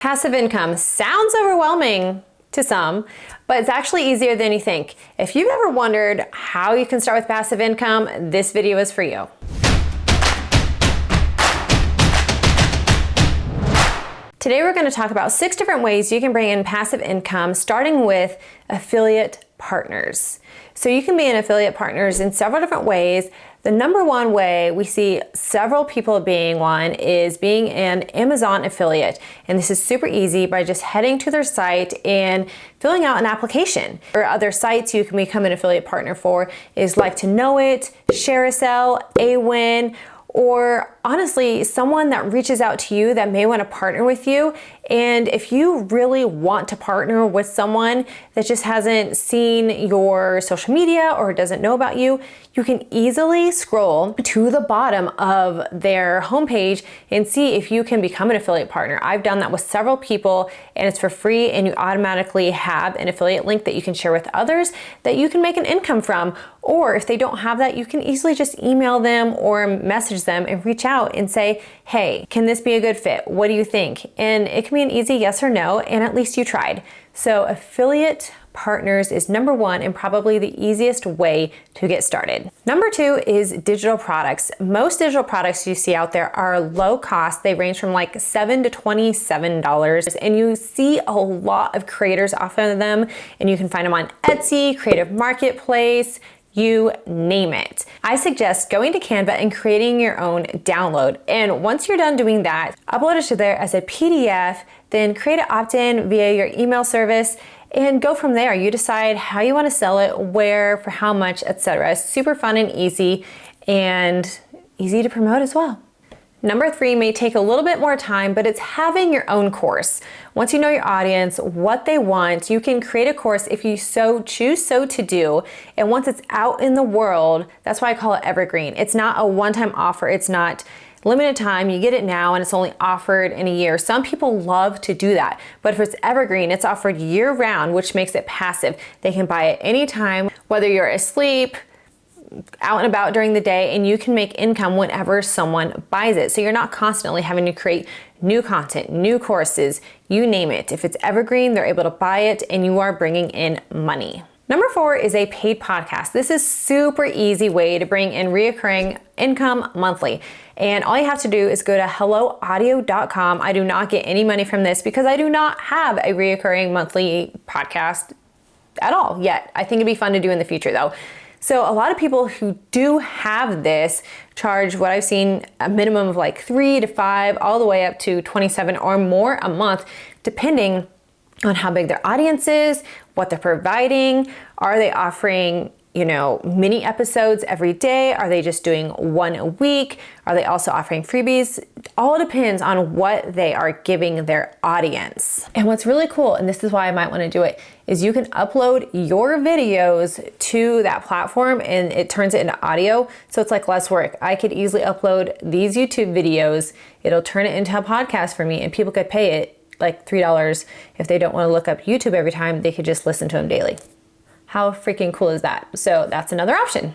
Passive income sounds overwhelming to some, but it's actually easier than you think. If you've ever wondered how you can start with passive income, this video is for you. Today we're going to talk about 6 different ways you can bring in passive income, starting with affiliate partners. So you can be an affiliate partners in several different ways. The number one way we see several people being one is being an Amazon affiliate. And this is super easy by just heading to their site and filling out an application. Or other sites you can become an affiliate partner for is Like to Know It, Share a Sell, AWin, or honestly, someone that reaches out to you that may want to partner with you. And if you really want to partner with someone that just hasn't seen your social media or doesn't know about you, you can easily scroll to the bottom of their homepage and see if you can become an affiliate partner. I've done that with several people, and it's for free, and you automatically have an affiliate link that you can share with others that you can make an income from. Or if they don't have that, you can easily just email them or message them and reach out and say, hey, can this be a good fit? What do you think? And it can be an easy yes or no, and at least you tried. So affiliate partners is number one and probably the easiest way to get started. Number 2 is digital products. Most digital products you see out there are low cost. They range from like $7 to $27, and you see a lot of creators off of them, and you can find them on Etsy, Creative Marketplace, you name it. I suggest going to Canva and creating your own download. And once you're done doing that, upload it to there as a PDF, then create an opt-in via your email service and go from there. You decide how you want to sell it, where, for how much, etc. Super fun and easy to promote as well. Number 3 may take a little bit more time, but it's having your own course. Once you know your audience, what they want, you can create a course if you choose to do. And once it's out in the world, that's why I call it evergreen. It's not a one-time offer. It's not limited time. You get it now and it's only offered in a year. Some people love to do that, but if it's evergreen, it's offered year round, which makes it passive. They can buy it anytime, whether you're asleep, out and about during the day, and you can make income whenever someone buys it. So you're not constantly having to create new content, new courses, you name it. If it's evergreen, they're able to buy it and you are bringing in money. Number 4 is a paid podcast. This is super easy way to bring in reoccurring income monthly. And all you have to do is go to helloaudio.com. I do not get any money from this because I do not have a reoccurring monthly podcast at all yet. I think it'd be fun to do in the future though. So a lot of people who do have this charge what I've seen a minimum of like 3 to 5, all the way up to 27 or more a month, depending on how big their audience is, what they're providing. Are they offering, mini episodes every day? Are they just doing one a week? Are they also offering freebies? All depends on what they are giving their audience. And what's really cool, and this is why I might want to do it, is you can upload your videos to that platform and it turns it into audio. So it's like less work. I could easily upload these YouTube videos. It'll turn it into a podcast for me, and people could pay it like $3. If they don't want to look up YouTube every time, they could just listen to them daily. How freaking cool is that? So that's another option.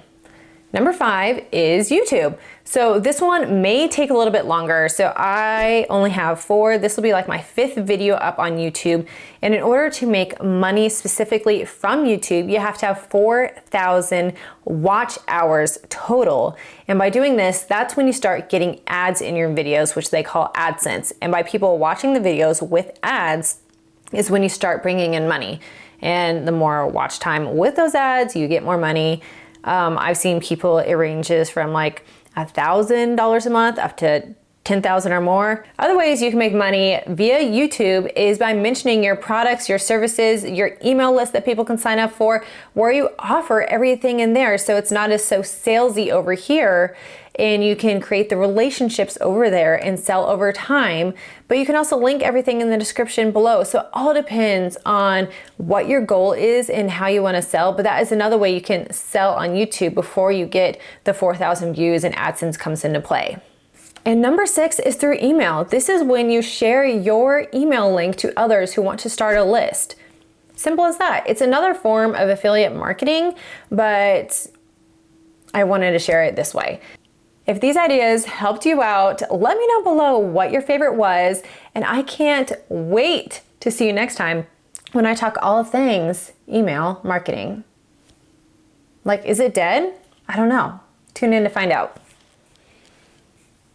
Number 5 is YouTube. So this one may take a little bit longer. So I only have 4. This will be like my 5th video up on YouTube. And in order to make money specifically from YouTube, you have to have 4,000 watch hours total. And by doing this, that's when you start getting ads in your videos, which they call AdSense. And by people watching the videos with ads is when you start bringing in money. And the more watch time with those ads, you get more money. I've seen people, it ranges from like $1,000 a month up to $10,000 or more. Other ways you can make money via YouTube is by mentioning your products, your services, your email list that people can sign up for, where you offer everything in there. So it's not as so salesy over here, and you can create the relationships over there and sell over time. But you can also link everything in the description below. So it all depends on what your goal is and how you want to sell. But that is another way you can sell on YouTube before you get the 4,000 views and AdSense comes into play. And number 6 is through email. This is when you share your email link to others who want to start a list. Simple as that. It's another form of affiliate marketing, but I wanted to share it this way. If these ideas helped you out, let me know below what your favorite was, and I can't wait to see you next time when I talk all things email marketing. Like, is it dead? I don't know. Tune in to find out.